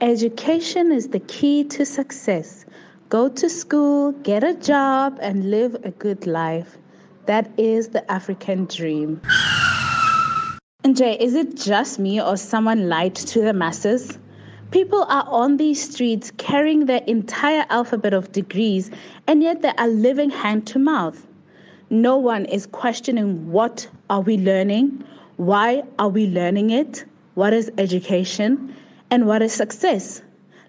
Education is the key to success. Go to school, get a job, and live a good life. That is the African dream. And Jay, is it just me or someone lied to the masses? People are on these streets carrying their entire alphabet of degrees, and yet they are living hand to mouth. No one is questioning what are we learning, why are we learning it, what is education, and what is success.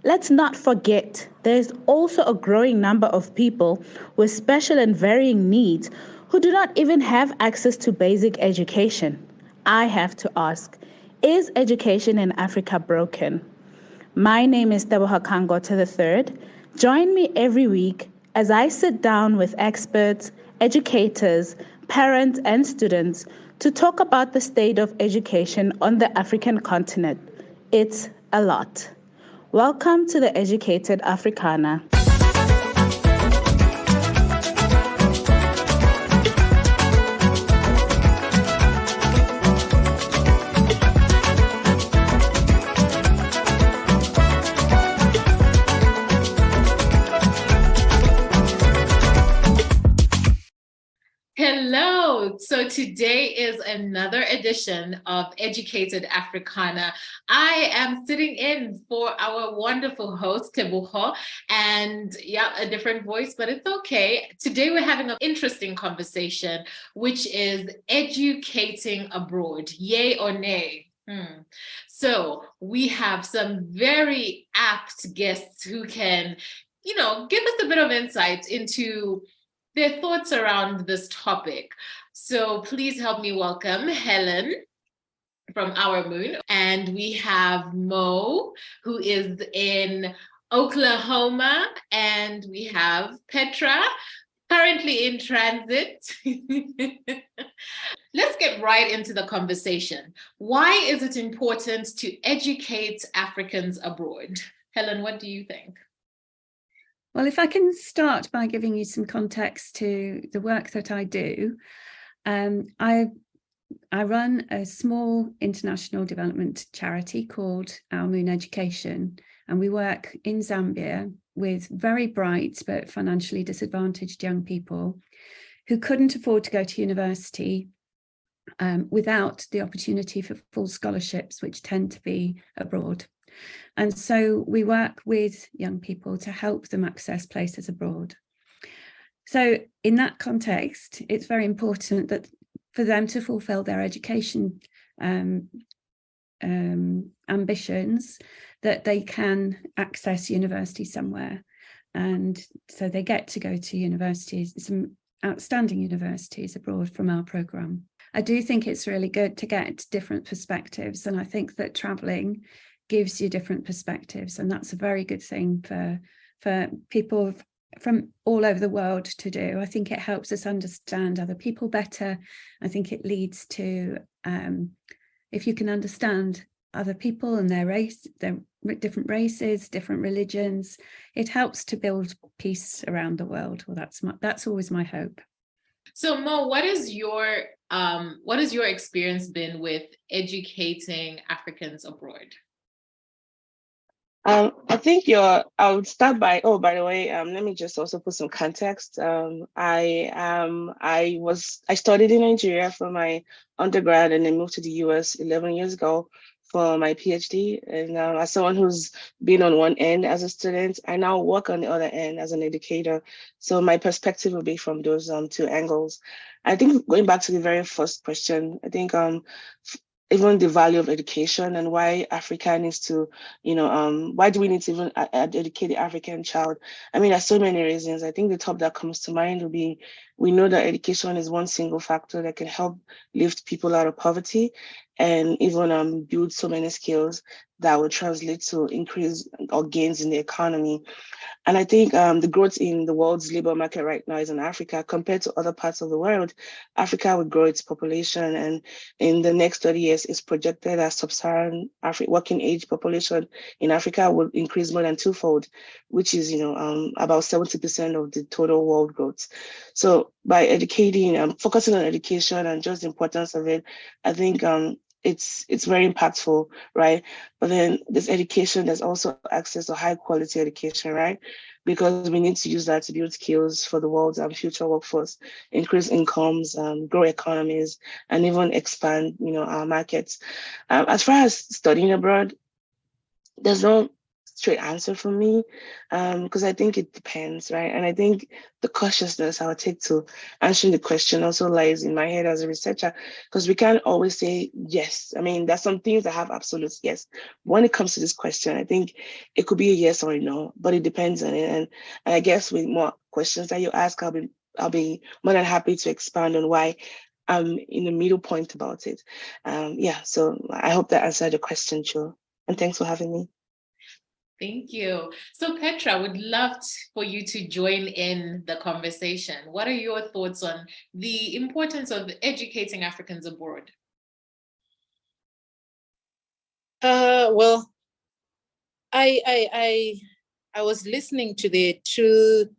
Let's not forget there's also a growing number of people with special and varying needs who do not even have access to basic education. I have to ask, is education in Africa broken? My name is Teboha Kangota III. Join me every week as I sit down with experts, educators, parents, and students to talk about the state of education on the African continent. It's a lot. Welcome to the Educated Africana. Hello. So today is another edition of Educated Africana. I am sitting in for our wonderful host, Teboho, and a different voice, but it's okay. Today we're having an interesting conversation, which is educating abroad, yay or nay? So we have some very apt guests who can, give us a bit of insight into their thoughts around this topic. So please help me welcome Helen from Our Moon. And we have Mo, who is in Oklahoma. And we have Petra, currently in transit. Let's get right into the conversation. Why is it important to educate Africans abroad? Helen, what do you think? Well, if I can start by giving you some context to the work that I do, I run a small international development charity called Our Moon Education, and we work in Zambia with very bright but financially disadvantaged young people who couldn't afford to go to university without the opportunity for full scholarships, which tend to be abroad. And so we work with young people to help them access places abroad. So in that context, it's very important that for them to fulfill their education ambitions, that they can access university somewhere. And so they get to go to universities, some outstanding universities abroad from our programme. I do think it's really good to get different perspectives. And I think that travelling gives you different perspectives, and that's a very good thing for people from all over the world to do. I think it helps us understand other people better. I think it leads to, if you can understand other people and their race, their different races, different religions, it helps to build peace around the world. Well, that's always my hope. So Mo, what is your experience been with educating Africans abroad? I think I would start by, by the way, let me just also put some context. I studied in Nigeria for my undergrad and then moved to the US 11 years ago for my PhD. And as someone who's been on one end as a student, I now work on the other end as an educator. So my perspective will be from those two angles. I think going back to the very first question, I think even the value of education and why Africa needs to, why do we need to even educate the African child? I mean, there's so many reasons. I think the top that comes to mind would be, we know that education is one single factor that can help lift people out of poverty and even build so many skills that will translate to increase or gains in the economy. And I think the growth in the world's labor market right now is in Africa compared to other parts of the world. Africa will grow its population, and in the next 30 years, it's projected that sub-Saharan working age population in Africa will increase more than twofold, which is about 70% of the total world growth. So by educating, focusing on education and just the importance of it, I think it's very impactful, right? But then there's education, there's also access to high quality education, right? Because we need to use that to build skills for the world's future workforce, increase incomes, grow economies, and even expand, our markets. As far as studying abroad, there's no straight answer for me, because I think it depends, right? And I think the cautiousness I'll take to answering the question also lies in my head as a researcher, because we can't always say yes. I mean, there's some things that have absolute yes. When it comes to this question, I think it could be a yes or a no, but it depends on it. And I guess with more questions that you ask, I'll be more than happy to expand on why I'm in the middle point about it. So I hope that answered the question, Joe. And thanks for having me. Thank you. So Petra, would love for you to join in the conversation. What are your thoughts on the importance of educating Africans abroad? Well, I was listening to the two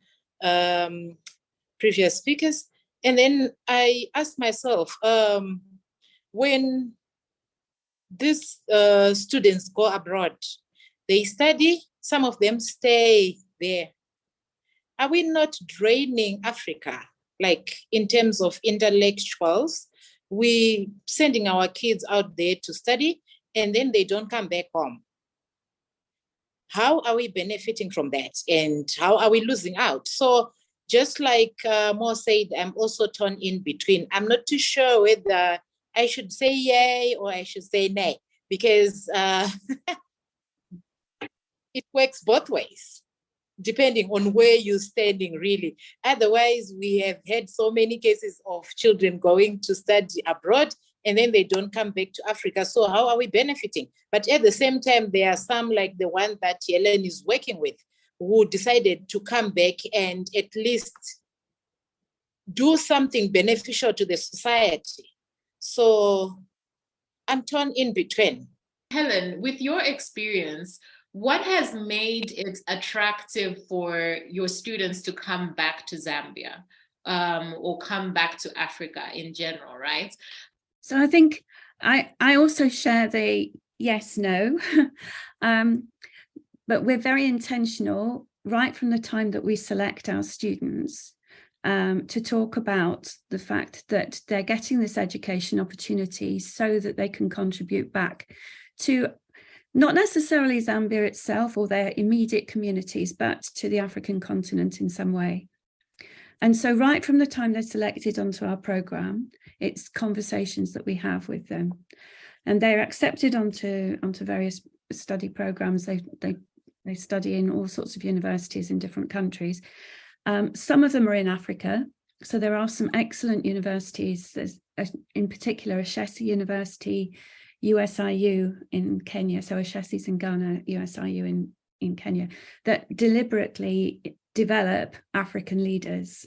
previous speakers, and then I asked myself, when these students go abroad, they study, some of them stay there. Are we not draining Africa, like in terms of intellectuals? We sending our kids out there to study, and then they don't come back home. How are we benefiting from that? And how are we losing out? So just like Mo said, I'm also torn in between. I'm not too sure whether I should say yay or I should say nay, because it works both ways, depending on where you're standing, really. Otherwise, we have had so many cases of children going to study abroad and then they don't come back to Africa. So how are we benefiting? But at the same time, there are some like the one that Helen is working with who decided to come back and at least do something beneficial to the society. So I'm torn in between. Helen, with your experience, what has made it attractive for your students to come back to Zambia, or come back to Africa in general, right? So I think I also share the yes, no, but we're very intentional right from the time that we select our students to talk about the fact that they're getting this education opportunity so that they can contribute back to not necessarily Zambia itself or their immediate communities, but to the African continent in some way. And so right from the time they're selected onto our program, it's conversations that we have with them. And they're accepted onto various study programs. They study in all sorts of universities in different countries. Some of them are in Africa. So there are some excellent universities. There's in particular Ashesi University, USIU in Kenya. So Ashesi's in Ghana, USIU in Kenya, that deliberately develop African leaders.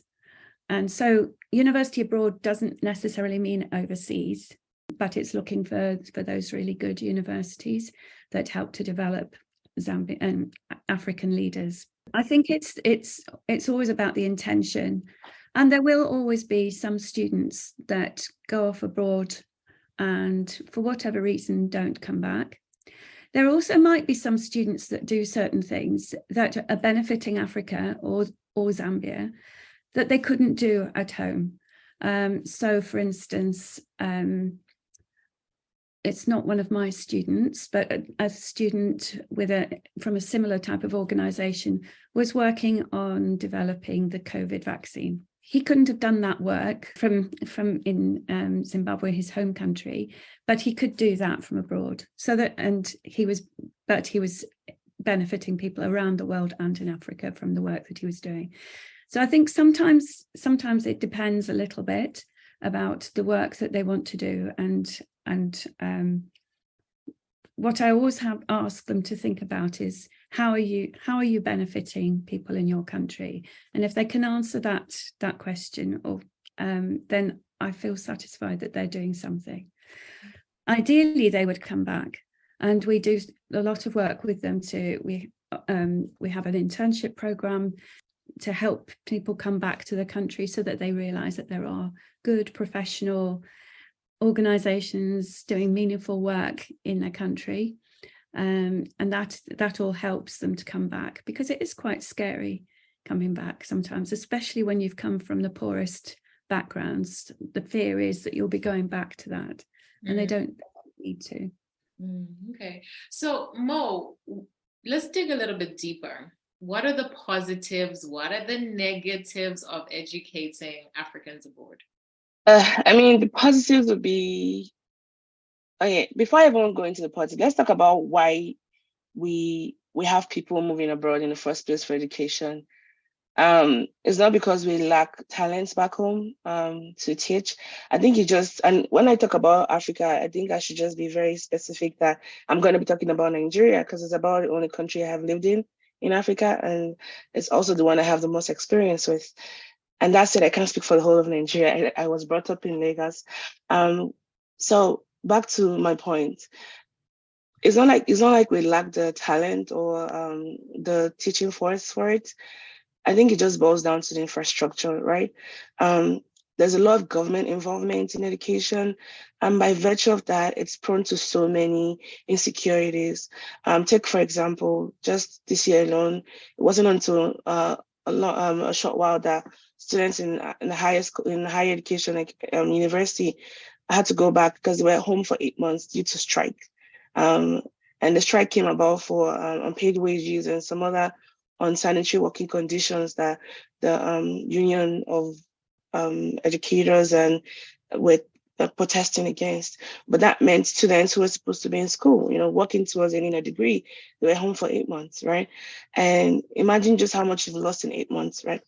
And so university abroad doesn't necessarily mean overseas, but it's looking for those really good universities that help to develop Zambian and African leaders. I think it's always about the intention, and there will always be some students that go off abroad and for whatever reason don't come back. There also might be some students that do certain things that are benefiting Africa or Zambia that they couldn't do at home. So for instance, it's not one of my students, but a student from a similar type of organization was working on developing the COVID vaccine. He couldn't have done that work from in Zimbabwe, his home country, but he could do that from abroad. He was benefiting people around the world and in Africa from the work that he was doing. So I think sometimes it depends a little bit about the work that they want to do, and what I always have asked them to think about is how are you benefiting people in your country, and if they can answer that question, or then I feel satisfied that they're doing something. Ideally, they would come back, and we do a lot of work with them. We have an internship program to help people come back to the country so that they realize that there are good professional organizations doing meaningful work in their country. And that all helps them to come back, because it is quite scary coming back sometimes, especially when you've come from the poorest backgrounds. The fear is that you'll be going back to that, and they don't need to. Okay, so Mo, let's dig a little bit deeper. What are the positives? What are the negatives of educating Africans abroad? I mean, the positives would be, okay, before I even go into the positives, let's talk about why we have people moving abroad in the first place for education. It's not because we lack talents back home to teach. I think and when I talk about Africa, I think I should just be very specific that I'm going to be talking about Nigeria, because it's about the only country I have lived in Africa, and it's also the one I have the most experience with. And that's it. I can't speak for the whole of Nigeria. I was brought up in Lagos. So back to my point. It's not like we lack the talent or the teaching force for it. I think it just boils down to the infrastructure, right? There's a lot of government involvement in education, and by virtue of that, it's prone to so many insecurities. Take, for example, just this year alone, it wasn't until a short while that students in higher education, like university, had to go back because they were home for 8 months due to strike. And the strike came about for unpaid wages and some other unsanitary working conditions that the union of educators and were protesting against. But that meant students who were supposed to be in school, working towards getting a degree, they were home for 8 months, right? And imagine just how much you've lost in 8 months, right?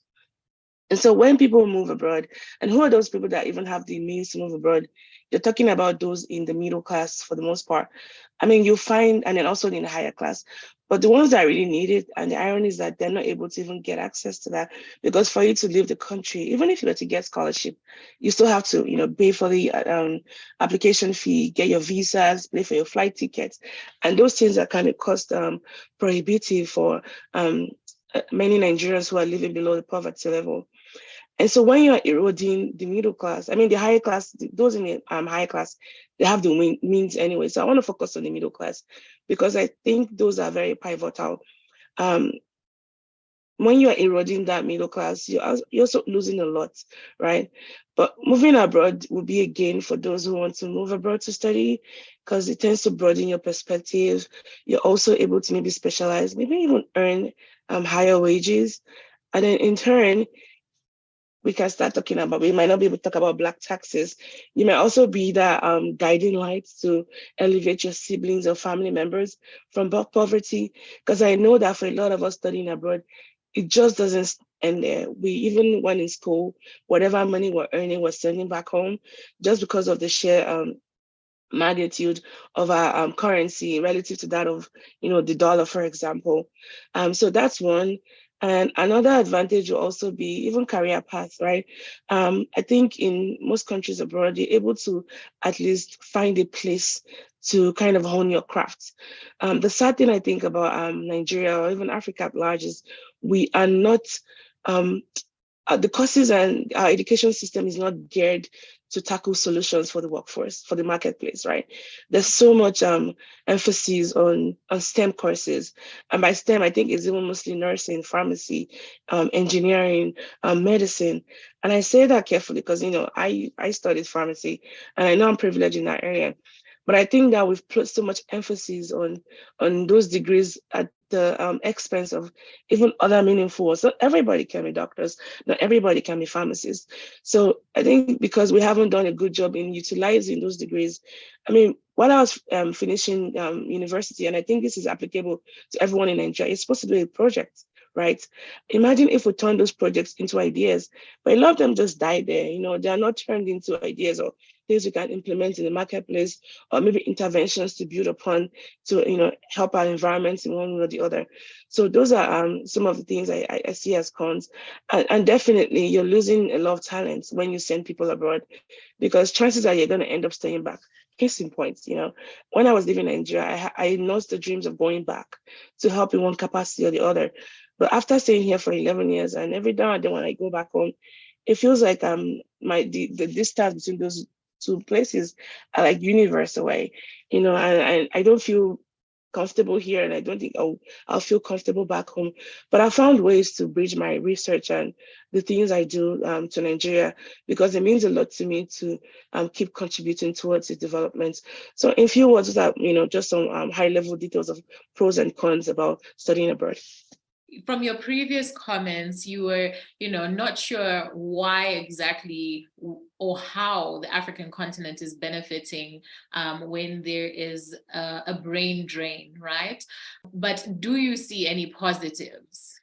And so when people move abroad, and who are those people that even have the means to move abroad? You're talking about those in the middle class for the most part. I mean, you'll find, and then also in the higher class, but the ones that really need it, and the irony is that they're not able to even get access to that, because for you to leave the country, even if you were to get scholarship, you still have to, pay for the application fee, get your visas, pay for your flight tickets, and those things are kind of cost prohibitive for many Nigerians who are living below the poverty level. And so when you're eroding the middle class, I mean, the higher class, those in the higher class, they have the means anyway. So I want to focus on the middle class, because I think those are very pivotal. When you're eroding that middle class, you're also losing a lot, right? But moving abroad will be a gain for those who want to move abroad to study, because it tends to broaden your perspective. You're also able to maybe specialize, maybe even earn higher wages. And then in turn, we can start talking about, we might not be able to talk about Black taxes. You might also be that guiding light to elevate your siblings or family members from poverty. Because I know that for a lot of us studying abroad, it just doesn't end there. We, even when in school, whatever money we're earning, we're sending back home, just because of the sheer magnitude of our currency relative to that of, the dollar, for example. So that's one. And another advantage will also be even career path, right? I think in most countries abroad, you're able to at least find a place to kind of hone your craft. The sad thing I think about Nigeria or even Africa at large is we are not, the courses and our education system is not geared to tackle solutions for the workforce, for the marketplace, right? There's so much emphasis on STEM courses. And by STEM, I think it's even mostly nursing, pharmacy, engineering, medicine. And I say that carefully because, I studied pharmacy and I know I'm privileged in that area. But I think that we've put so much emphasis on those degrees at the expense of even other meaningful. So everybody can be doctors, not everybody can be pharmacists. So I think because we haven't done a good job in utilizing those degrees. I mean, while I was finishing university, and I think this is applicable to everyone in Nigeria, it's supposed to be a project, right? Imagine if we turn those projects into ideas, but a lot of them just die there. They are not turned into ideas or things we can implement in the marketplace, or maybe interventions to build upon to help our environments in one way or the other. So those are some of the things I see as cons. And definitely you're losing a lot of talent when you send people abroad, because chances are you're going to end up staying back. Case in point, when I was living in Nigeria, I nursed the dreams of going back to help in one capacity or the other. But after staying here for 11 years, and every now and then when I go back home, it feels like the distance between those to places like universe away, you know, and I don't feel comfortable here, and I don't think I'll feel comfortable back home. But I found ways to bridge my research and the things I do to Nigeria, because it means a lot to me to keep contributing towards its development. So in few words, that, you know, just some high level details of pros and cons about studying abroad. From your previous comments, you were, you know, not sure why exactly or how the African continent is benefiting when there is a brain drain, right? But do you see any positives?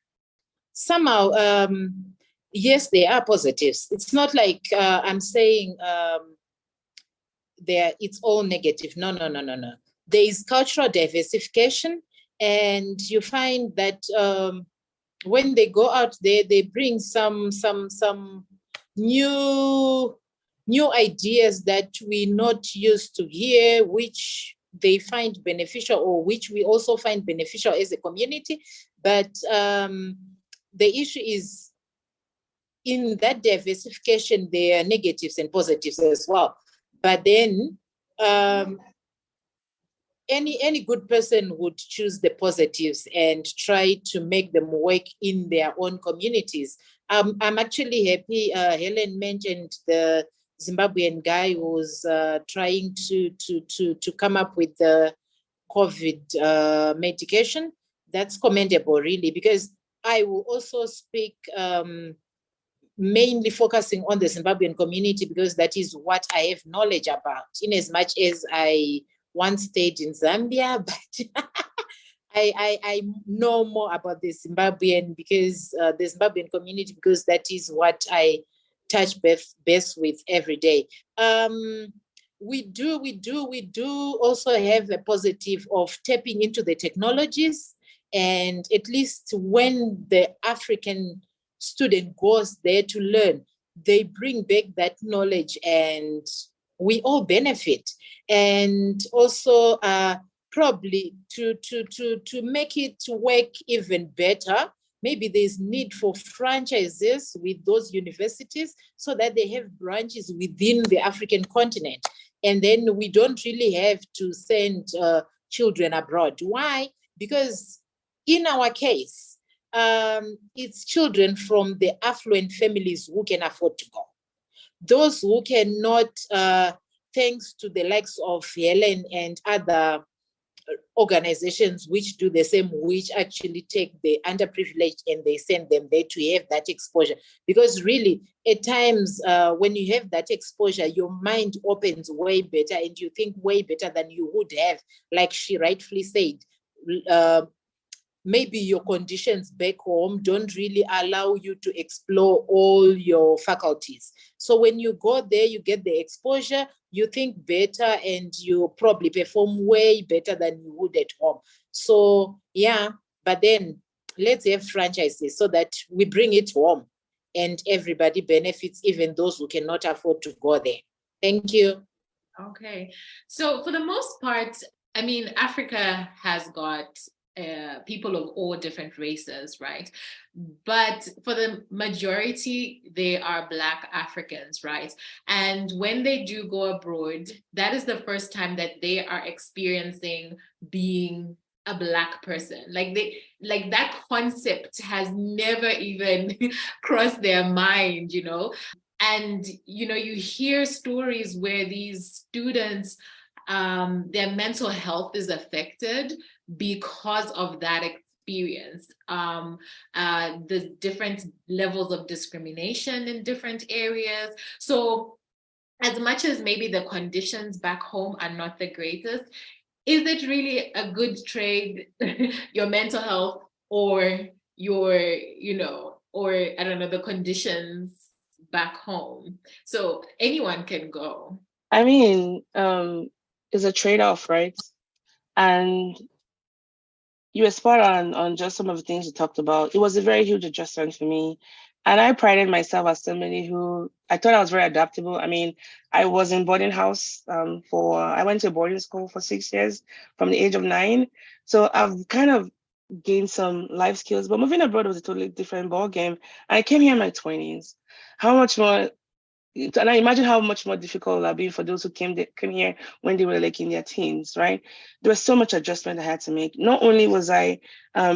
Somehow, yes, there are positives. It's not like I'm saying it's all negative. No. There is cultural diversification. And you find that when they go out there, they bring some new ideas that we're not used to here, which they find beneficial, or which we also find beneficial as a community. But the issue is, in that diversification, there are negatives and positives as well. But then any good person would choose the positives and try to make them work in their own communities. I'm actually happy Helen mentioned the Zimbabwean guy who was trying to come up with the COVID medication. That's commendable, really, because I will also speak mainly focusing on the Zimbabwean community, because that is what I have knowledge about, in as much as I once stayed in Zambia, but I know more about the Zimbabwean, because the Zimbabwean community, because that is what I touch best with every day. We do also have a positive of tapping into the technologies, and at least when the African student goes there to learn, they bring back that knowledge and we all benefit. And also probably to make it work even better, maybe there's need for franchises with those universities so that they have branches within the African continent. And then we don't really have to send children abroad. Why? Because in our case, it's children from the affluent families who can afford to go. Those who cannot, thanks to the likes of Helen and other organizations which do the same, which actually take the underprivileged and they send them there to have that exposure. Because really, at times, when you have that exposure, your mind opens way better and you think way better than you would have, like she rightfully said. Maybe your conditions back home don't really allow you to explore all your faculties. So when you go there, you get the exposure, you think better, and you probably perform way better than you would at home. So yeah, but then let's have franchises so that we bring it home and everybody benefits, even those who cannot afford to go there. Thank you. Okay. So for the most part, I mean, Africa has got people of all different races, right? But for the majority, they are Black Africans, right? And when they do go abroad, that is the first time that they are experiencing being a Black person. Like that concept has never even crossed their mind, you know? And, you know, you hear stories where these students, their mental health is affected because of that experience. The different levels of discrimination in different areas. So as much as maybe the conditions back home are not the greatest, is it really a good trade, your mental health or your, you know, or I don't know, the conditions back home? So anyone can go. I mean, it's a trade-off, right? And you were spot on just some of the things you talked about. It was a very huge adjustment for me. And I prided myself as somebody who, I thought I was very adaptable. I mean, I was in boarding house I went to boarding school for 6 years from the age of 9. So I've kind of gained some life skills, but moving abroad was a totally different ball game. I came here in my 20s. How much more and I imagine how much more difficult it would have been for those who came here when they were like in their teens, right? There was so much adjustment I had to make. Not only was I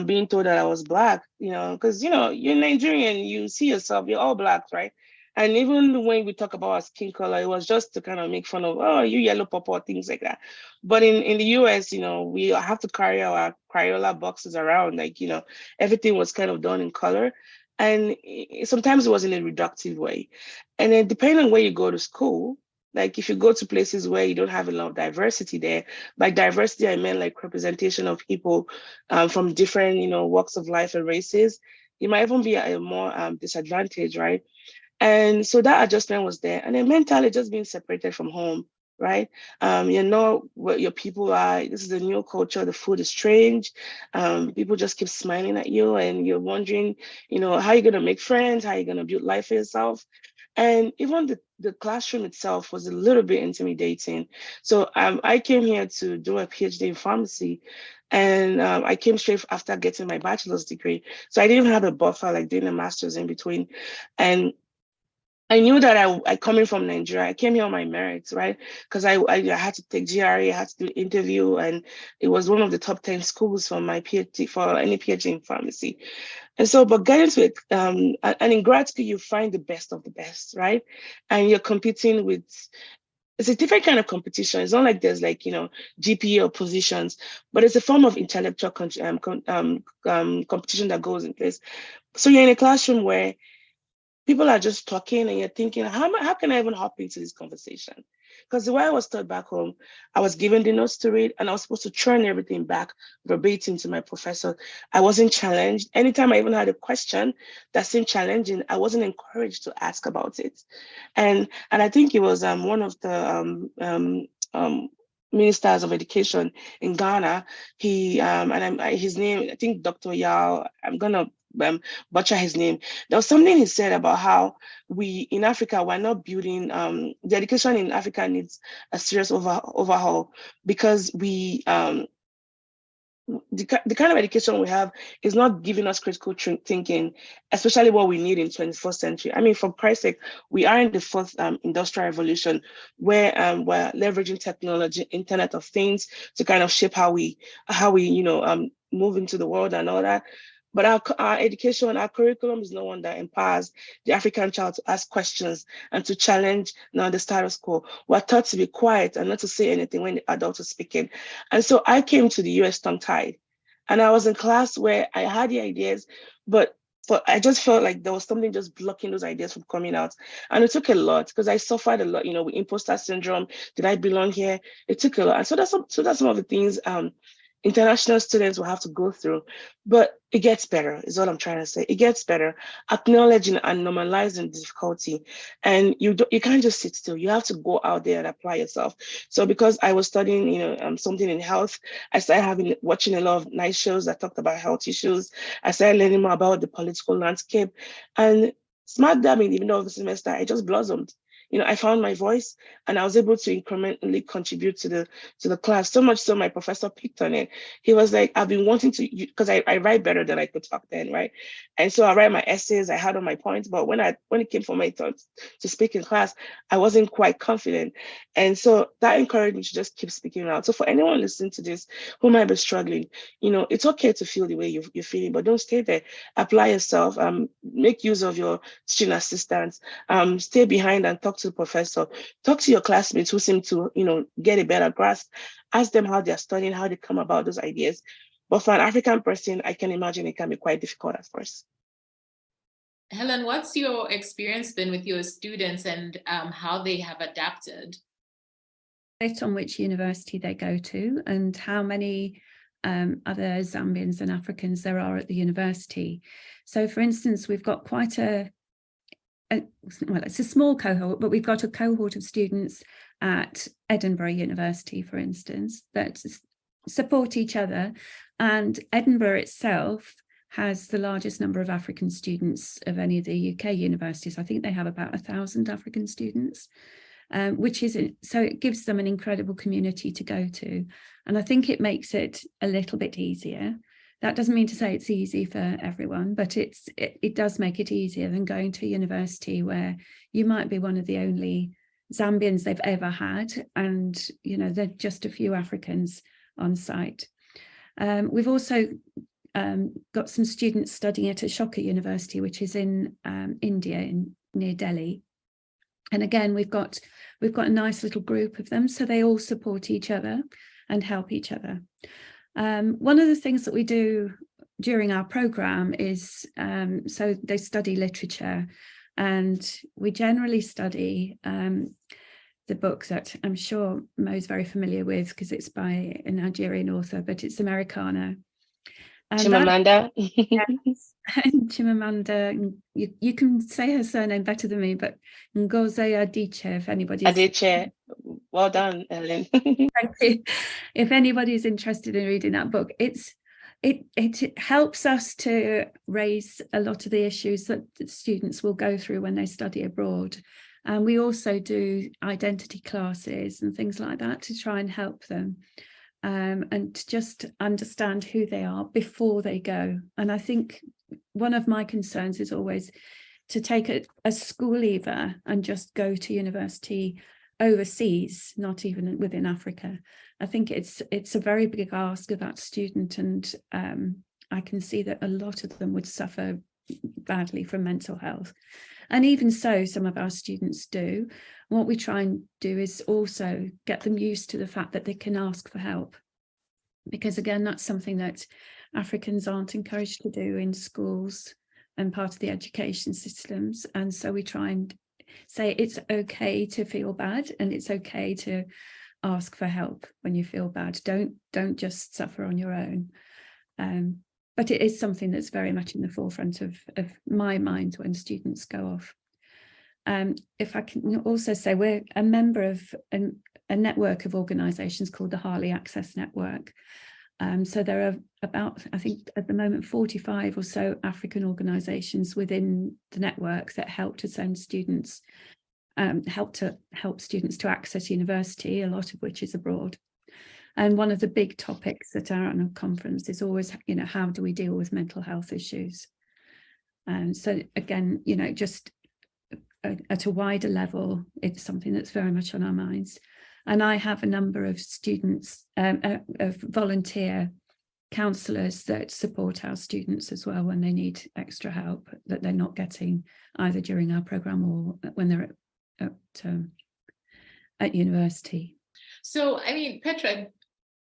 being told that I was Black, because, you're Nigerian, you see yourself, you're all Blacks, right? And even when we talk about our skin color, it was just to kind of make fun of, oh, you yellow purple, things like that. But in the US, we have to carry our Crayola boxes around, like, everything was kind of done in color. And sometimes it was in a reductive way. And then depending on where you go to school, like if you go to places where you don't have a lot of diversity there, by diversity, I meant like representation of people from different, walks of life and races, you might even be at a more disadvantage, right? And so that adjustment was there. And then mentally just being separated from home, right? You know what your people are. This is a new culture. The food is strange. People just keep smiling at you and you're wondering, how you're going to make friends, how you're going to build life for yourself. And even the classroom itself was a little bit intimidating. So I came here to do a PhD in pharmacy. And I came straight after getting my bachelor's degree. So I didn't have a buffer like doing a master's in between. And I knew that I coming from Nigeria, I came here on my merits, right? Because I had to take GRE, I had to do an interview, and it was one of the top 10 schools for my PhD, for any PhD in pharmacy. And so, but getting to it, and in grad school, you find the best of the best, right? And you're competing with, it's a different kind of competition. It's not like there's like, GPA or positions, but it's a form of intellectual competition that goes in place. So you're in a classroom where people are just talking and you're thinking, how can I even hop into this conversation? Because the way I was taught back home, I was given the notes to read and I was supposed to turn everything back verbatim to my professor. I wasn't challenged. Anytime I even had a question that seemed challenging, I wasn't encouraged to ask about it. And I think it was one of the ministers of education in Ghana. He his name, I think Dr. Yao, I'm gonna butcher his name. There was something he said about how we in Africa, we're not building, the education in Africa needs a serious overhaul because we, the kind of education we have is not giving us critical thinking, especially what we need in 21st century. I mean, for Christ's sake, we are in the fourth industrial revolution where we're leveraging technology, Internet of Things to kind of shape how we move into the world and all that. But our education, our curriculum is no one that empowers the African child to ask questions and to challenge the status quo. We're taught to be quiet and not to say anything when the adult is speaking. And so I came to the US tongue-tied. And I was in class where I had the ideas, but I just felt like there was something just blocking those ideas from coming out. And it took a lot because I suffered a lot, with imposter syndrome. Did I belong here? It took a lot. And so that's some of the things international students will have to go through, but it gets better is what I'm trying to say. It gets better, acknowledging and normalizing difficulty. And you can't just sit still. You have to go out there and apply yourself. So because I was studying, something in health, I started watching a lot of nice shows that talked about health issues. I started learning more about the political landscape, and smack dab in the middle of the semester, I just blossomed. I found my voice and I was able to incrementally contribute to the class, so much so my professor picked on it. He was like, I've been wanting to, because I write better than I could talk then, right? And so I write my essays, I had all my points, but when it came for my turn to speak in class, I wasn't quite confident. And so that encouraged me to just keep speaking out. So for anyone listening to this who might be struggling, it's okay to feel the way you're feeling, but don't stay there. Apply yourself, make use of your teaching assistants, stay behind and talk to the professor, talk to your classmates who seem to, get a better grasp, ask them how they're studying, how they come about those ideas. But for an African person, I can imagine it can be quite difficult at first. Helen, what's your experience been with your students and how they have adapted? On which university they go to and how many other Zambians and Africans there are at the university. So for instance, we've got quite it's a small cohort, but we've got a cohort of students at Edinburgh University, for instance, that support each other. And Edinburgh itself has the largest number of African students of any of the UK universities. I think they have about 1,000 African students, so it gives them an incredible community to go to. And I think it makes it a little bit easier That doesn't mean to say it's easy for everyone, but it does make it easier than going to a university where you might be one of the only Zambians they've ever had, and there are just a few Africans on site. We've also got some students studying at Ashoka University, which is in India, near Delhi. And again, we've got a nice little group of them, so they all support each other and help each other. One of the things that we do during our program is, so they study literature, and we generally study the book that I'm sure Mo's very familiar with because it's by a Nigerian author, but it's Americana. And Chimamanda. Yes, Chimamanda, you can say her surname better than me, but Ngozi Adichie, if anybody's... Adichie, well done, Ellen. If anybody's interested in reading that book, it helps us to raise a lot of the issues that students will go through when they study abroad. And we also do identity classes and things like that to try and help them. And to just understand who they are before they go. And I think one of my concerns is always to take a school leaver and just go to university overseas, not even within Africa. I think it's a very big ask of that student, and I can see that a lot of them would suffer badly from mental health. And even so, some of our students do. What we try and do is also get them used to the fact that they can ask for help. Because again, that's something that Africans aren't encouraged to do in schools and part of the education systems. And so we try and say it's okay to feel bad, and it's okay to ask for help when you feel bad. Don't just suffer on your own. But it is something that's very much in the forefront of my mind when students go off. If I can also say, we're a member of a network of organisations called the Harley Access Network. So there are about, I think at the moment, 45 or so African organisations within the network that help to send students, help students to access university, a lot of which is abroad. And one of the big topics at our annual conference is always, how do we deal with mental health issues? And so again, just at a wider level, it's something that's very much on our minds. And I have a number of students, of volunteer counsellors that support our students as well when they need extra help that they're not getting either during our programme or when they're at university. So, Petra,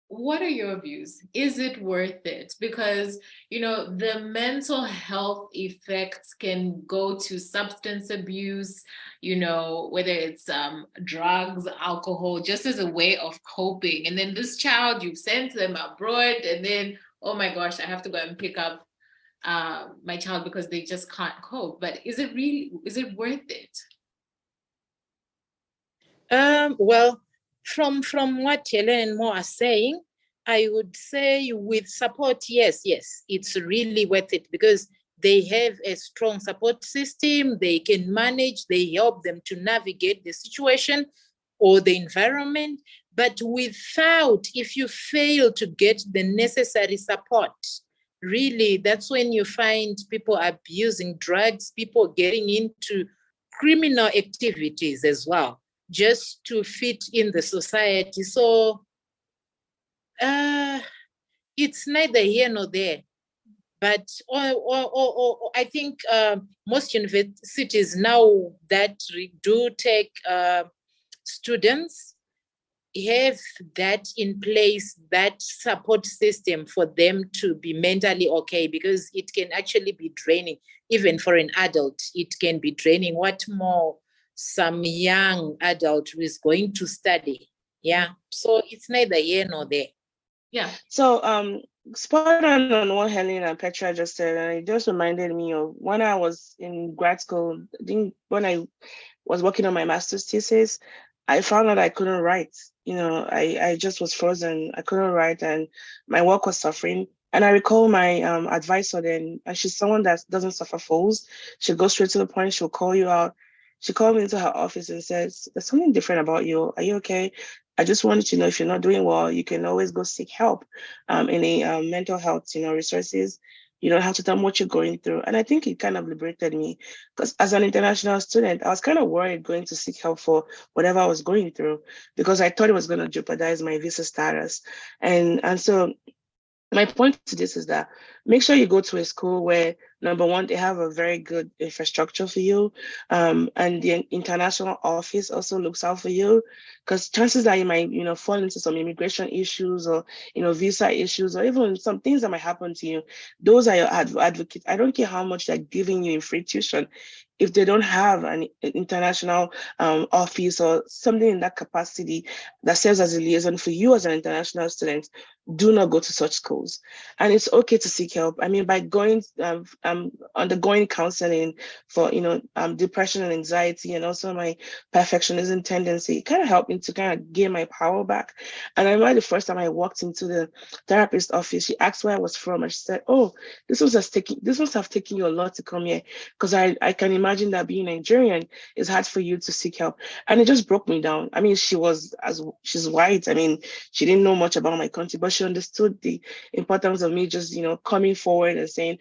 what are your views? Is it worth it? Because, the mental health effects can go to substance abuse, whether it's drugs, alcohol, just as a way of coping. And then this child, you've sent them abroad, and then, oh my gosh, I have to go and pick up my child because they just can't cope. But is it worth it? Well, from what Helen and Mo are saying, I would say with support, yes, it's really worth it because they have a strong support system. They can manage, they help them to navigate the situation or the environment. But if you fail to get the necessary support, really, that's when you find people abusing drugs, people getting into criminal activities as well, just to fit in the society. So it's neither here nor there. But I think most universities now that do take students have that in place, that support system for them to be mentally okay, because it can actually be draining. Even for an adult, it can be draining. What more some young adult who is going to study? Yeah, so it's neither here nor there. Yeah. So spot on what Helen and Petra just said, and it just reminded me of when I was in grad school. When I was working on my master's thesis, I found out I couldn't write. I just was frozen. I couldn't write, and my work was suffering. And I recall my advisor then, and she's someone that doesn't suffer fools. She'll go straight to the point. She'll call you out. She called me into her office and says, "There's something different about you. Are you okay?" I just wanted to know, if you're not doing well, you can always go seek help in a mental health, resources. You don't have to tell them what you're going through. And I think it kind of liberated me, because as an international student, I was kind of worried going to seek help for whatever I was going through, because I thought it was going to jeopardize my visa status. And so my point to this is that make sure you go to a school where, number one, they have a very good infrastructure for you, and the international office also looks out for you, because chances are you might, fall into some immigration issues, or, visa issues, or even some things that might happen to you. Those are your advocates. I don't care how much they're giving you in free tuition. If they don't have an international office or something in that capacity that serves as a liaison for you as an international student, do not go to such schools. And it's okay to seek help. I mean, by going, undergoing counseling for, depression and anxiety, and also my perfectionism tendency, it kind of helped me to kind of gain my power back. And I remember the first time I walked into the therapist office, she asked where I was from, and she said, "Oh, this must have taken you a lot to come here, because I can imagine that being Nigerian is hard for you to seek help." And it just broke me down. I mean, she's white. I mean, she didn't know much about my country, but she understood the importance of me just, coming forward and saying,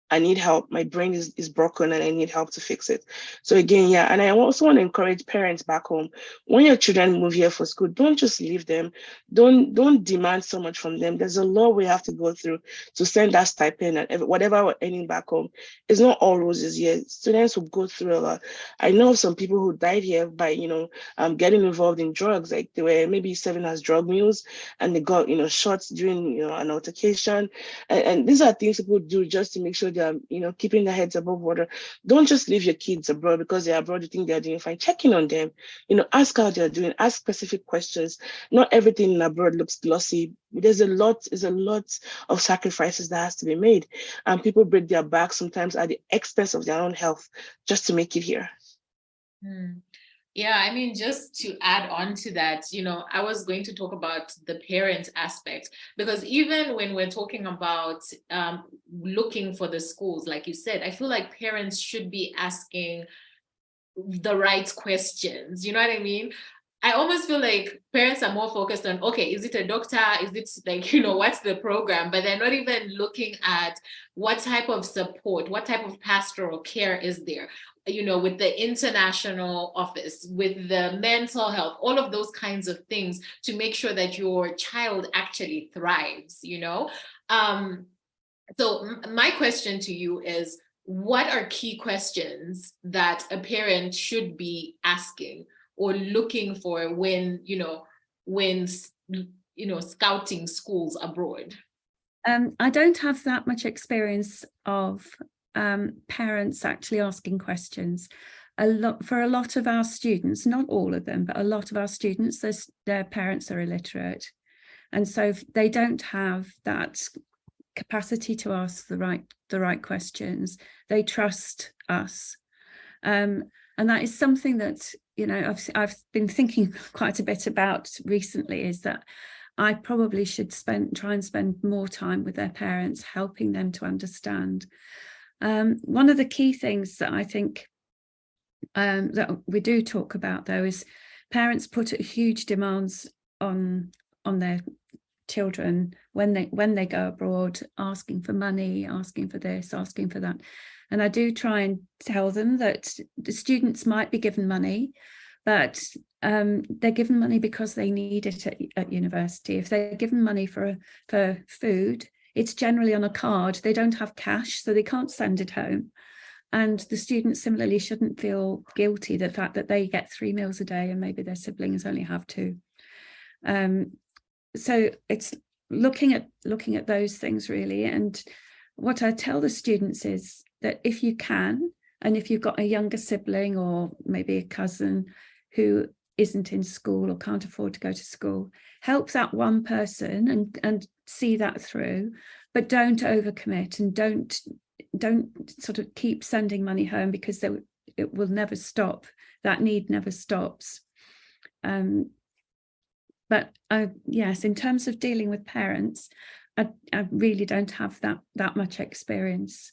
I need help. My brain is broken and I need help to fix it. So again, yeah. And I also want to encourage parents back home. When your children move here for school, don't just leave them. Don't demand so much from them. There's a law we have to go through to send that stipend and whatever we're earning back home. It's not all roses here. Students will go through a lot. I know of some people who died here by, getting involved in drugs. Like they were maybe serving as drug mules and they got, shots during, an altercation. And these are things people do just to make sure they're, keeping their heads above water. Don't just leave your kids abroad because they're abroad, you think they're doing fine. Check in on them, ask how they're doing, ask specific questions. Not everything in abroad looks glossy. There's a lot of sacrifices that has to be made. And people break their backs sometimes at the expense of their own health just to make it here. Yeah, I mean, just to add on to that, I was going to talk about the parent aspect, because even when we're talking about looking for the schools, like you said, I feel like parents should be asking the right questions. You know what I mean? I almost feel like parents are more focused on, okay, is it a doctor? Is it like, what's the program? But they're not even looking at what type of support, what type of pastoral care is there, with the international office, with the mental health, all of those kinds of things to make sure that your child actually thrives, So my question to you is, what are key questions that a parent should be asking or looking for when scouting schools abroad? I don't have that much experience of parents actually asking questions. For a lot of our students, not all of them, but a lot of our students, their parents are illiterate, and so they don't have that capacity to ask the right questions. They trust us, and that is something that I've been thinking quite a bit about recently, is that I probably should try and spend more time with their parents, helping them to understand. One of the key things that I think that we do talk about, though, is parents put huge demands on their children when they go abroad, asking for money, asking for this, asking for that. And I do try and tell them that the students might be given money, but they're given money because they need it at university. If they're given money for food, it's generally on a card. They don't have cash, so they can't send it home. And the students similarly shouldn't feel guilty, the fact that they get 3 meals a day and maybe their siblings only have 2. So it's looking at those things really. And what I tell the students is that if you can, and if you've got a younger sibling or maybe a cousin who isn't in school or can't afford to go to school, help that one person and see that through, but don't overcommit, and don't sort of keep sending money home, because it will never stop. That need never stops. But yes, in terms of dealing with parents, I really don't have that much experience.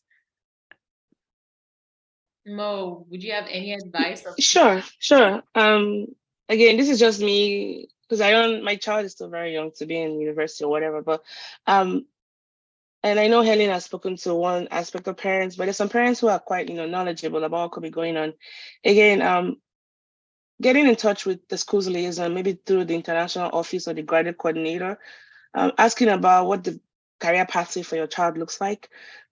Mo, would you have any advice? Sure. Again, this is just me because my child is still very young to be in university or whatever, but and I know Helen has spoken to one aspect of parents, but there's some parents who are quite, knowledgeable about what could be going on. Again, getting in touch with the school's liaison, maybe through the international office or the graduate coordinator, asking about what the career pathway for your child looks like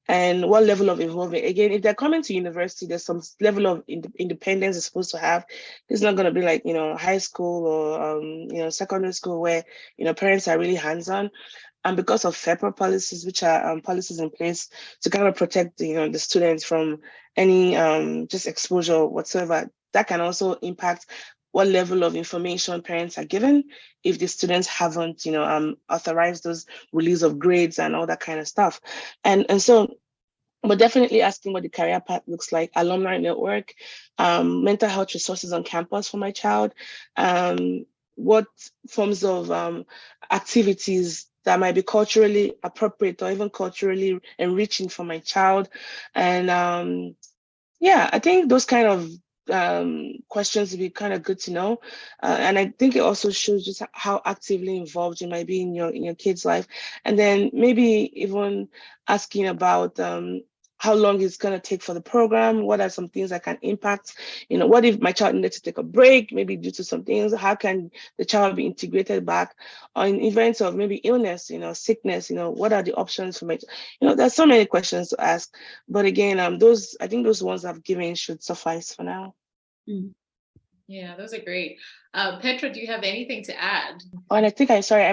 and what level of involvement. Again, if they're coming to university, there's some level of independence they're supposed to have. It's not going to be like, high school or, secondary school where, parents are really hands-on. And because of FEPA policies, which are policies in place to kind of protect, the students from any just exposure whatsoever, that can also impact what level of information parents are given if the students haven't, authorized those release of grades and all that kind of stuff. And so, but definitely asking what the career path looks like, alumni network, mental health resources on campus for my child, what forms of activities that might be culturally appropriate or even culturally enriching for my child. And I think those kind of questions would be kind of good to know. And I think it also shows just how actively involved you might be in your kid's life. And then maybe even asking about how long it's going to take for the program. What are some things that can impact? What if my child needed to take a break, maybe due to some things? How can the child be integrated back? Or in events of maybe illness, sickness, what are the options for my child? There's so many questions to ask. But again, I think those ones I've given should suffice for now. Yeah, those are great. Petra, do you have anything to add? Oh, and I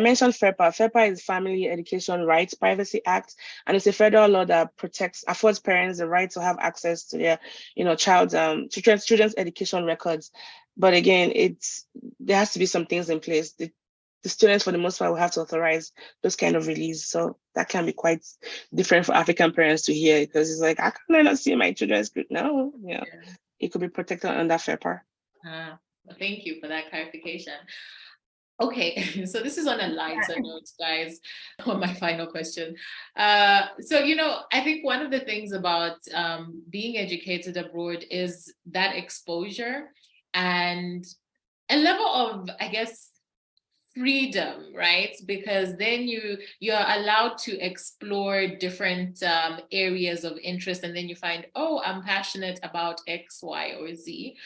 mentioned FEPA. FEPA is Family Education Rights Privacy Act, and it's a federal law that affords parents the right to have access to their, children's education records. But again, there has to be some things in place. The students, for the most part, will have to authorize those kind of release. So that can be quite different for African parents to hear, because it's like, how can I not see my children's group? No, it could be protected under FEPA. Thank you for that clarification. Okay, so this is on a lighter note, guys, on my final question. So, I think one of the things about being educated abroad is that exposure and a level of, I guess, freedom, right? Because then you're allowed to explore different areas of interest, and then you find, oh, I'm passionate about X, Y, or Z.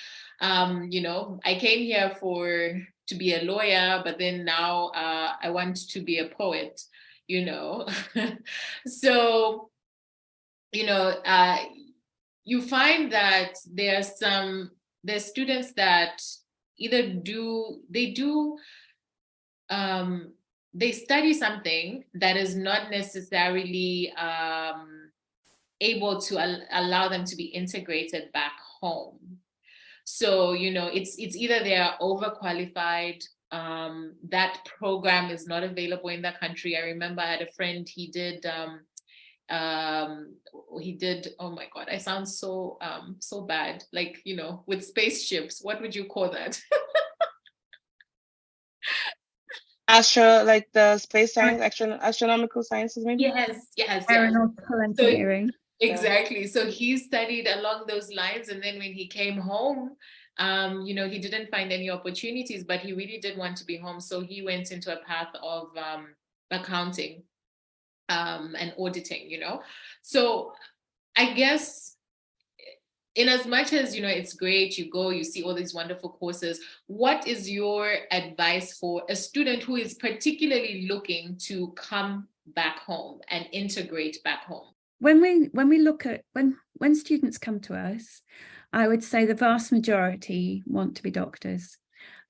I came here to be a lawyer, but then now I want to be a poet, So, you find that there's students that either they study something that is not necessarily able to allow them to be integrated back home. So, it's either they're overqualified, that program is not available in the country. I remember I had a friend, he did, oh my God, I sound so bad. Like, with spaceships, what would you call that? Like the space science, astronomical sciences, maybe? Yes. Aeronautical engineering. Exactly. So he studied along those lines. And then when he came home, he didn't find any opportunities, but he really did want to be home. So he went into a path of accounting and auditing, So I guess, in as much as, it's great, you go, you see all these wonderful courses, what is your advice for a student who is particularly looking to come back home and integrate back home? When we look at when students come to us, I would say the vast majority want to be doctors.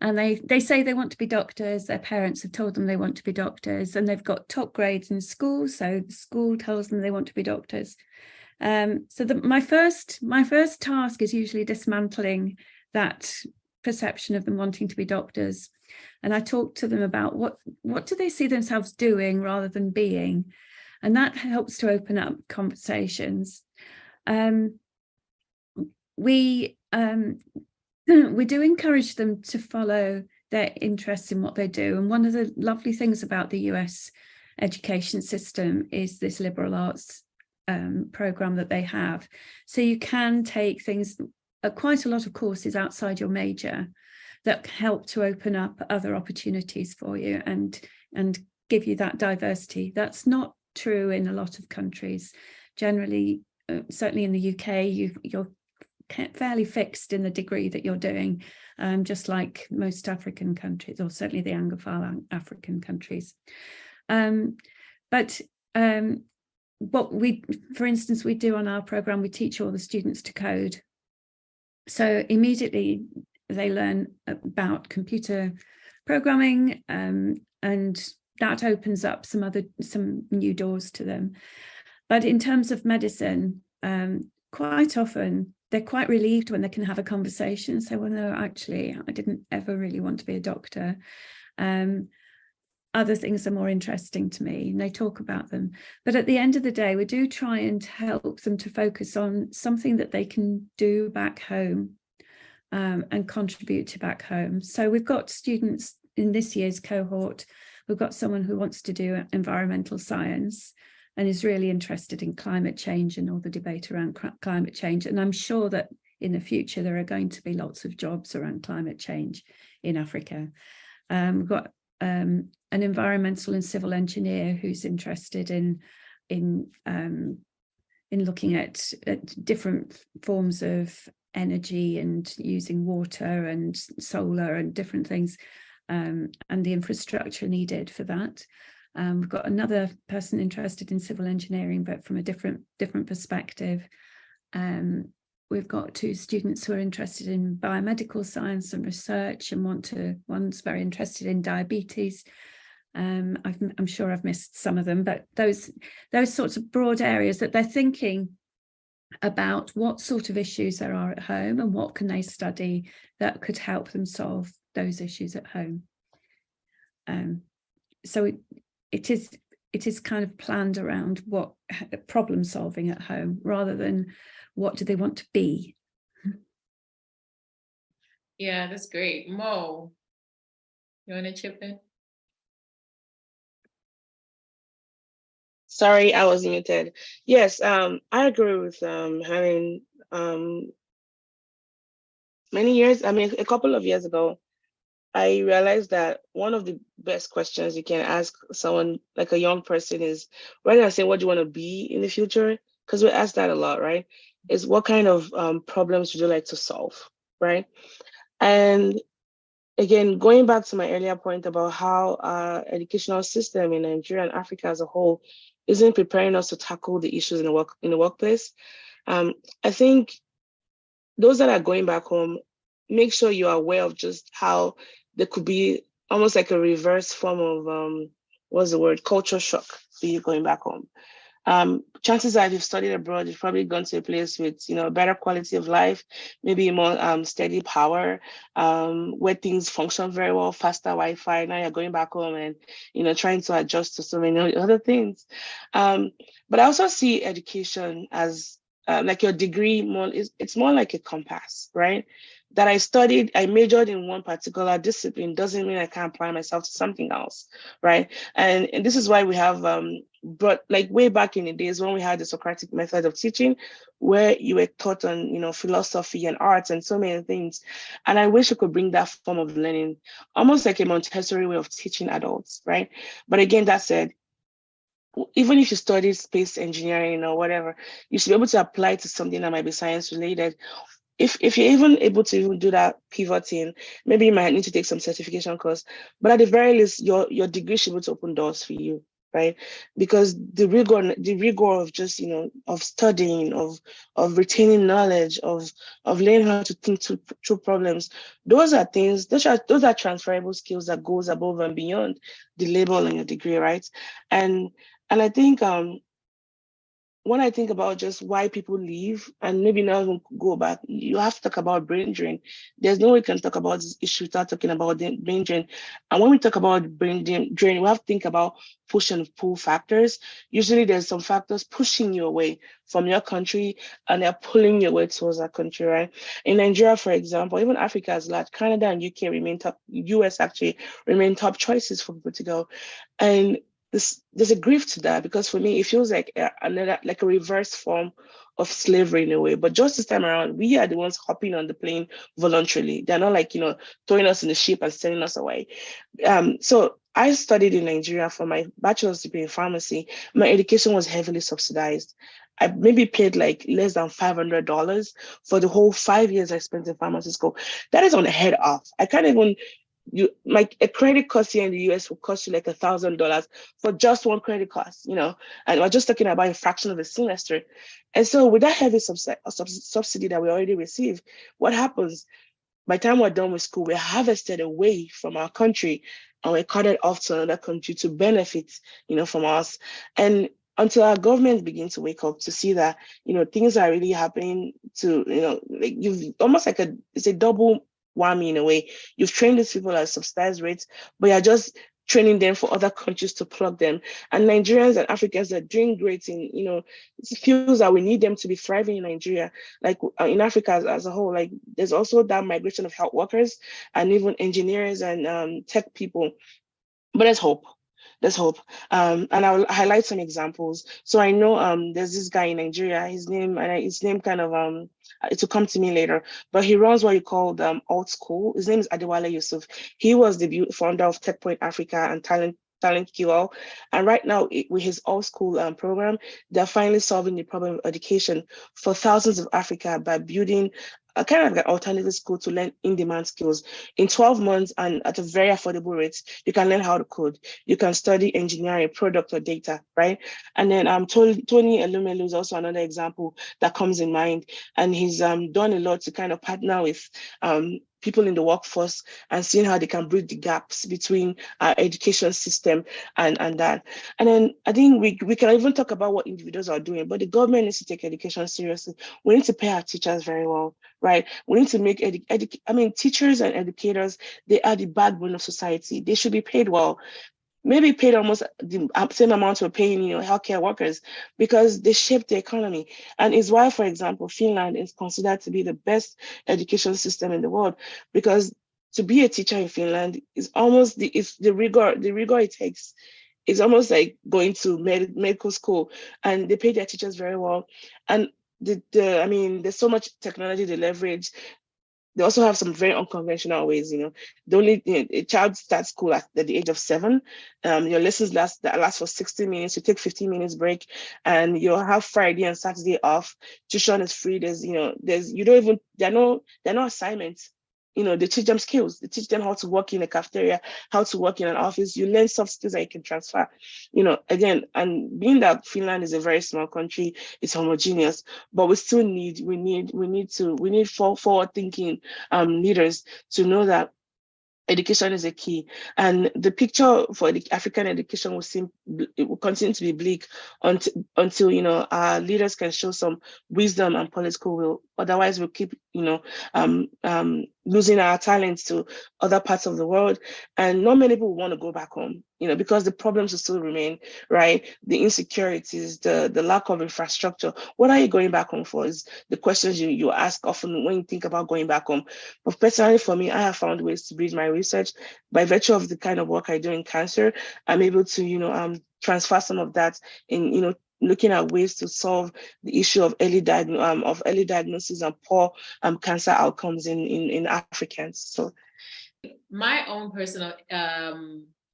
And they say they want to be doctors. Their parents have told them they want to be doctors, and they've got top grades in school. So the school tells them they want to be doctors. So my first task is usually dismantling that perception of them wanting to be doctors. And I talk to them about what do they see themselves doing rather than being. And that helps to open up conversations. We do encourage them to follow their interests in what they do. And one of the lovely things about the US education system is this liberal arts program that they have. So you can take things, quite a lot of courses outside your major. that help to open up other opportunities for you and give you that diversity. That's not true in a lot of countries. Generally, certainly in the UK, you're fairly fixed in the degree that you're doing, just like most African countries, or certainly the Anglophile African countries. But what we, for instance, we do on our program, we teach all the students to code. So immediately they learn about computer programming, and that opens up some new doors to them. But in terms of medicine, quite often they're quite relieved when they can have a conversation and say, well, no, actually, I didn't ever really want to be a doctor. Other things are more interesting to me, and they talk about them. But at the end of the day, we do try and help them to focus on something that they can do back home, and contribute to back home. So we've got students in this year's cohort. We've got someone who wants to do environmental science and is really interested in climate change and all the debate around climate change. And I'm sure that in the future, there are going to be lots of jobs around climate change in Africa. We've got an environmental and civil engineer who's interested in looking at different forms of energy and using water and solar and different things, and the infrastructure needed for that. We've got another person interested in civil engineering, but from a different perspective. We've got two students who are interested in biomedical science and research, and one's very interested in diabetes. I'm sure I've missed some of them, but those sorts of broad areas that they're thinking about what sort of issues there are at home and what can they study that could help them solve those issues at home. So it is kind of planned around what problem solving at home rather than what do they want to be. Yeah, that's great. Mo, you want to chip in? Sorry, I was muted. Yes, I agree with having many years. I mean, a couple of years ago, I realized that one of the best questions you can ask someone, like a young person, is rather than saying, what do you want to be in the future? Because we ask that a lot, right? Is what kind of problems would you like to solve, right? And again, going back to my earlier point about how our educational system in Nigeria and Africa as a whole isn't preparing us to tackle the issues in the workplace. I think those that are going back home, make sure you are aware of just how there could be almost like a reverse form of culture shock for you going back home. Chances are, if you've studied abroad, you've probably gone to a place with, a better quality of life, maybe a more steady power, where things function very well, faster Wi-Fi. Now you're going back home and, trying to adjust to so many other things. But I also see education as like your degree it's more like a compass, right? That I majored in one particular discipline doesn't mean I can't apply myself to something else, right? And this is why we have but like way back in the days when we had the Socratic method of teaching, where you were taught on, philosophy and arts and so many things. And I wish we could bring that form of learning, almost like a Montessori way of teaching adults, right? But again, that said, even if you study space engineering or whatever, you should be able to apply to something that might be science related. If you're even able to even do that pivoting, maybe you might need to take some certification course, but at the very least, your degree should be able to open doors for you, right? Because the rigor of just, of studying, of retaining knowledge, of learning how to think through problems, those are transferable skills that goes above and beyond the label on your degree, right? And I think when I think about just why people leave, and maybe now we'll go back, you have to talk about brain drain. There's no way you can talk about this issue without talking about the brain drain. And when we talk about brain drain, we have to think about push and pull factors. Usually there's some factors pushing you away from your country and they're pulling you away towards that country, right? In Nigeria, for example, even Africa as large, Canada and UK remain top, US actually remain top choices for people to go. And there's a grief to that, because for me, it feels like a reverse form of slavery in a way. But just this time around, we are the ones hopping on the plane voluntarily. They're not like, throwing us in the ship and sending us away. So I studied in Nigeria for my bachelor's degree in pharmacy. My education was heavily subsidized. I maybe paid like less than $500 for the whole 5 years I spent in pharmacy school. That is on the head off. I can't even a credit course here in the US will cost you like $1,000 for just one credit course, and we're just talking about a fraction of a semester. And so with that heavy subsidy that we already receive, what happens? By the time we're done with school, we're harvested away from our country and we're carted off to another country to benefit, from us. And until our government begin to wake up to see that, things are really happening to, like you've almost like it's a double whammy in a way. You've trained these people at subsidized rates, but you're just training them for other countries to plug them. And Nigerians and Africans are doing great in, it feels that we need them to be thriving in Nigeria. Like in Africa as a whole, like there's also that migration of health workers and even engineers and tech people. But there's hope. There's hope. And I'll highlight some examples. So I know there's this guy in Nigeria, his name kind of, it will come to me later, but he runs what you call Alt School. His name is Adewale Yusuf. He was the founder of TechPoint Africa and Talent QL. And right now with his Alt School program, they're finally solving the problem of education for thousands of Africa by building a kind of like alternative school to learn in-demand skills. In 12 months and at a very affordable rate, you can learn how to code. You can study engineering, product or data, right? And then Tony Elumelu is also another example that comes in mind. And he's done a lot to kind of partner with people in the workforce and seeing how they can bridge the gaps between our education system and that. And then I think we can even talk about what individuals are doing, but the government needs to take education seriously. We need to pay our teachers very well, right? We need to make teachers and educators, they are the backbone of society. They should be paid well. Maybe paid almost the same amount we're paying, healthcare workers, because they shape the economy. And it's why, for example, Finland is considered to be the best education system in the world, because to be a teacher in Finland is almost the rigor it takes. It's almost like going to medical school, and they pay their teachers very well. And there's so much technology they leverage. They also have some very unconventional ways, a child starts school at the age of 7. Your lessons last for 60 minutes. You take 15 minutes break, and you'll have Friday and Saturday off. Tuition is free. There are no assignments. They teach them skills. They teach them how to work in a cafeteria, how to work in an office. You learn soft skills that you can transfer. Again, and being that Finland is a very small country, it's homogeneous, but we still need forward-thinking leaders to know that education is a key, and the picture for the African education will continue to be bleak until our leaders can show some wisdom and political will. Otherwise, we'll keep losing our talents to other parts of the world, and not many people want to go back home. Because the problems will still remain, right? The insecurities, the lack of infrastructure. What are you going back home for? Is the questions you ask often when you think about going back home. But personally, for me, I have found ways to bridge my research by virtue of the kind of work I do in cancer. I'm able to, transfer some of that in, looking at ways to solve the issue of early diagnosis and poor cancer outcomes in Africans. So, my own personal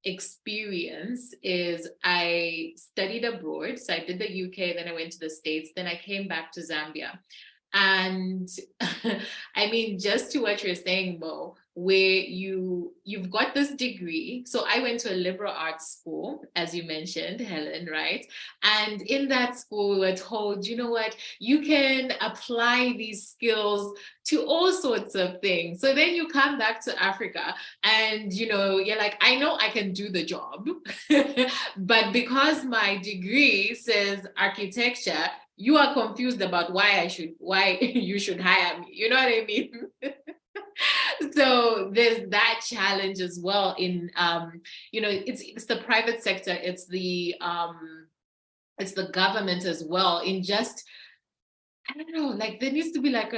experience is I studied abroad. So I did the UK, then I went to the States, then I came back to Zambia. And just to what you're saying, Mo, where you've got this degree. So I went to a liberal arts school, as you mentioned, Helen, right? And in that school, we were told, you know what, you can apply these skills to all sorts of things. So then you come back to Africa and, you're like, I know I can do the job, but because my degree says architecture, you are confused about why you should hire me. You know what I mean? So there's that challenge as well in, it's the private sector, it's the government as well, in just, I don't know, like there needs to be like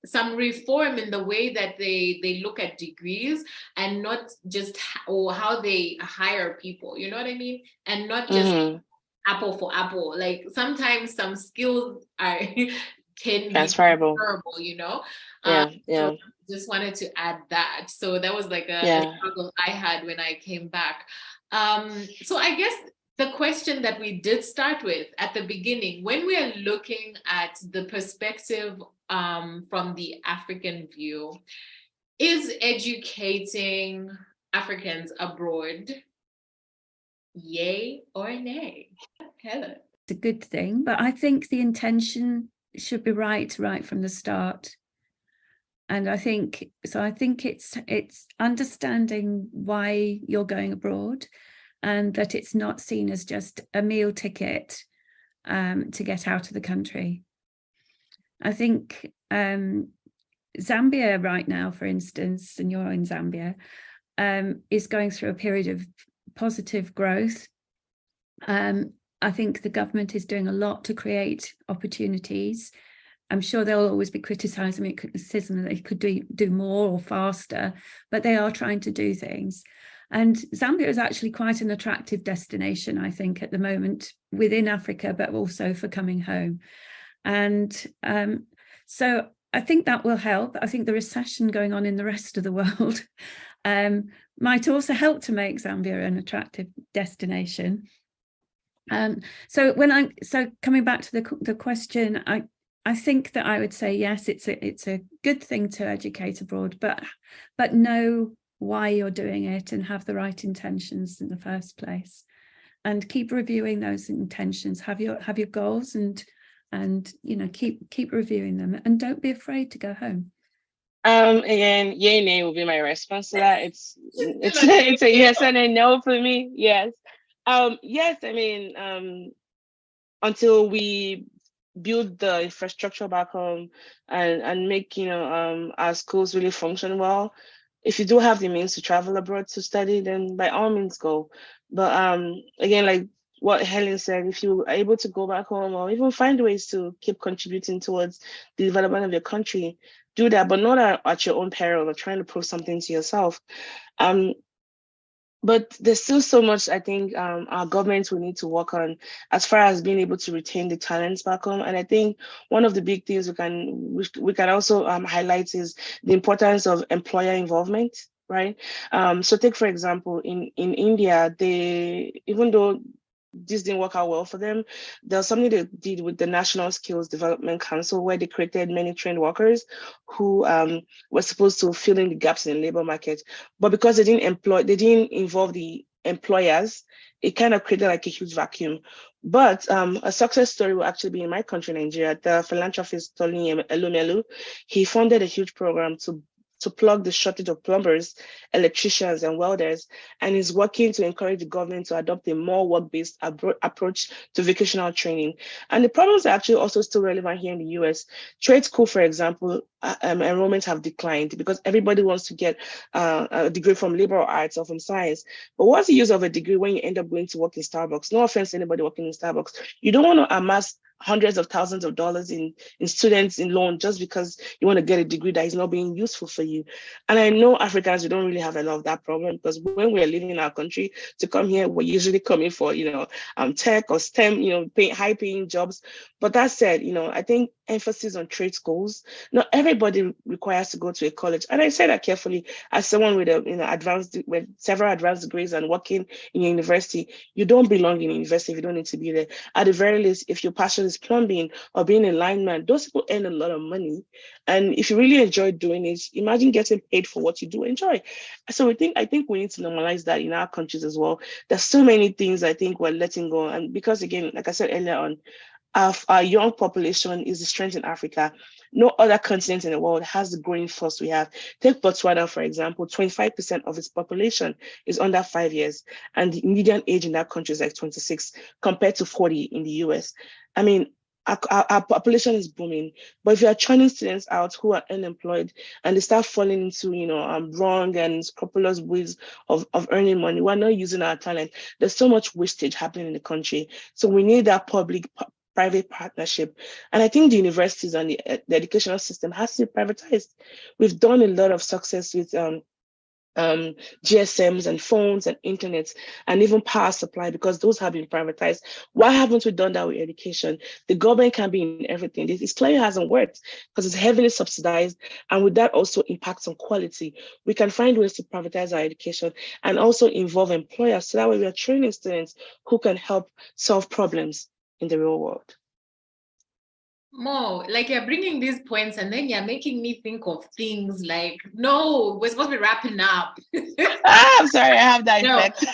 some reform in the way that they look at degrees, and not just how they hire people, you know what I mean? And not just apple for apple. Like sometimes some skills are can be Transferable. transferable, you know. Yeah, yeah, So just wanted to add that. So that was like a yeah. struggle I had when I came back. So I guess the question that we did start with at the beginning, when we are looking at the perspective from the African view, is educating Africans abroad yay or nay? Helen. It's a good thing, but I think the intention should be right from the start. And I think it's understanding why you're going abroad, and that it's not seen as just a meal ticket to get out of the country. I think Zambia right now, for instance, and you're in Zambia, is going through a period of positive growth. I think the government is doing a lot to create opportunities. I'm sure there'll always be criticism that they could do more or faster, but they are trying to do things. And Zambia is actually quite an attractive destination, I think, at the moment within Africa, but also for coming home. And so I think that will help. I think the recession going on in the rest of the world might also help to make Zambia an attractive destination. So coming back to the question, I think that I would say yes, it's a good thing to educate abroad, but know why you're doing it and have the right intentions in the first place, and keep reviewing those intentions. Have your goals and keep reviewing them, and don't be afraid to go home. Again, yay, nay will be my response to that. It's a yes and a no for me. Yes. Yes, I mean, until we build the infrastructure back home and make our schools really function well. If you do have the means to travel abroad to study, then by all means go. But again, like what Helen said, if you are able to go back home or even find ways to keep contributing towards the development of your country, do that, but not at your own peril or trying to prove something to yourself. But there's still so much I think our governments will need to work on as far as being able to retain the talents back home. And I think one of the big things we can also highlight is the importance of employer involvement, right? So take, for example, in India, even though this didn't work out well for them, there's something they did with the National Skills Development Council where they created many trained workers who were supposed to fill in the gaps in the labor market. But because they didn't involve the employers, it kind of created like a huge vacuum. But a success story will actually be in my country, Nigeria. The philanthropist Tolini Elumelu, he funded a huge program to plug the shortage of plumbers, electricians, and welders, and is working to encourage the government to adopt a more work-based approach to vocational training. And the problems are actually also still relevant here in the US. Trade school, for example, enrollments have declined because everybody wants to get a degree from liberal arts or from science. But what's the use of a degree when you end up going to work in Starbucks? No offense to anybody working in Starbucks. You don't want to amass hundreds of thousands of dollars in students in loan just because you want to get a degree that is not being useful for you. And I know Africans, we don't really have a lot of that problem because when we're leaving our country to come here, we're usually coming for, tech or STEM, high paying jobs. But that said, I think emphasis on trade schools, not everybody requires to go to a college. And I say that carefully as someone with with several advanced degrees and working in a university. You don't belong in a university if you don't need to be there. At the very least, if your passion is plumbing or being a lineman, those people earn a lot of money. And if you really enjoy doing it, imagine getting paid for what you do enjoy. So I think we need to normalize that in our countries as well. There's so many things I think we're letting go. And because again, like I said earlier on, our young population is the strength in Africa. No other continent in the world has the growing force we have. Take Botswana, for example, 25% of its population is under 5 years, and the median age in that country is like 26 compared to 40 in the US. I mean, our population is booming, but if you are churning students out who are unemployed and they start falling into, wrong and scrupulous ways of earning money, we're not using our talent. There's so much wastage happening in the country. So we need that private partnership. And I think the universities and the educational system has to be privatized. We've done a lot of success with GSMs and phones and internet and even power supply, because those have been privatized. Why haven't we done that with education? The government can be in everything. This clearly hasn't worked because it's heavily subsidized, and with that also impacts on quality. We can find ways to privatize our education and also involve employers, so that way we are training students who can help solve problems in the real world. Mo, like you're bringing these points and then you're making me think of things like, no, we're supposed to be wrapping up. I'm sorry, I have that effect.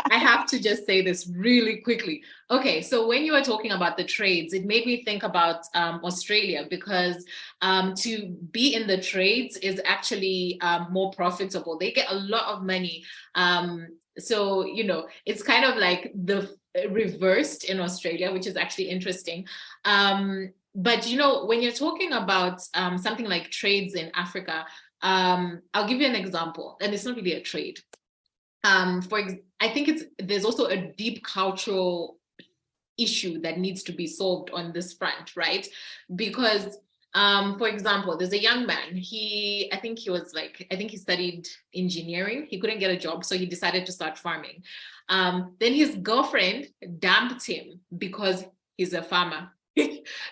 I have to just say this really quickly. Okay, so when you were talking about the trades, it made me think about Australia, because to be in the trades is actually more profitable. They get a lot of money. So, you know, it's kind of like the reversed in Australia, which is actually interesting. But, you know, when you're talking about something like trades in Africa, I'll give you an example, and it's not really a trade. I think there's also a deep cultural issue that needs to be solved on this front, right? Because for example, there's a young man, I think he studied engineering. He couldn't get a job, so he decided to start farming. Then his girlfriend dumped him because he's a farmer.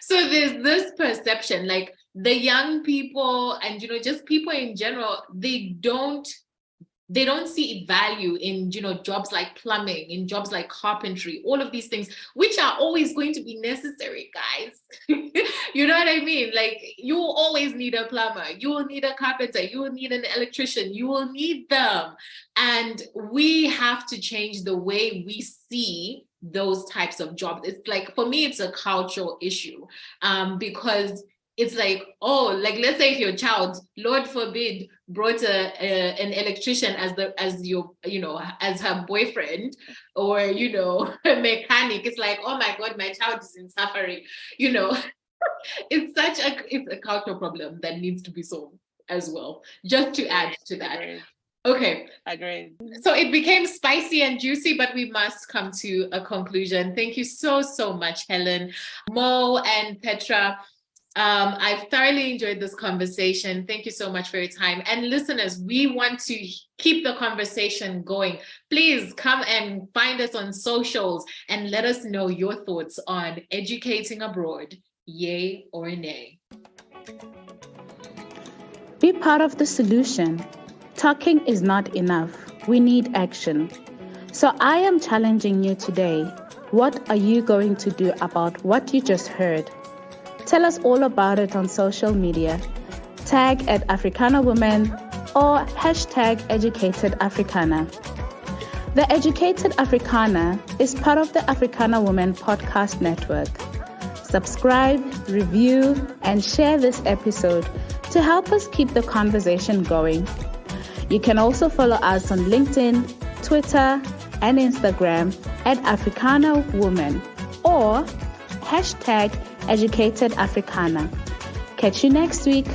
So there's this perception, like the young people and, you know, just people in general, they don't see value in, you know, jobs like plumbing, in jobs like carpentry, all of these things, which are always going to be necessary, guys. You know what I mean? Like, you will always need a plumber, you will need a carpenter, you will need an electrician, you will need them. And we have to change the way we see those types of jobs. It's like, for me, it's a cultural issue, because it's like, oh, like, let's say if your child, Lord forbid, brought an electrician as her boyfriend, or, you know, a mechanic. It's like, oh my God, my child is in suffering. You know, it's a cultural problem that needs to be solved as well. Just to add to that. Okay. Agreed. So it became spicy and juicy, but we must come to a conclusion. Thank you so much, Helen, Mo, and Petra. I've thoroughly enjoyed this conversation. Thank you so much for your time. And listeners, we want to keep the conversation going. Please come and find us on socials and let us know your thoughts on educating abroad, yay or nay. Be part of the solution. Talking is not enough. We need action. So I am challenging you today. What are you going to do about what you just heard? Tell us all about it on social media. Tag at Africana Women or hashtag Educated Africana. The Educated Africana is part of the Africana Women Podcast Network. Subscribe, review, and share this episode to help us keep the conversation going. You can also follow us on LinkedIn, Twitter, and Instagram at Africana Women or hashtag Educated Africana. Catch you next week.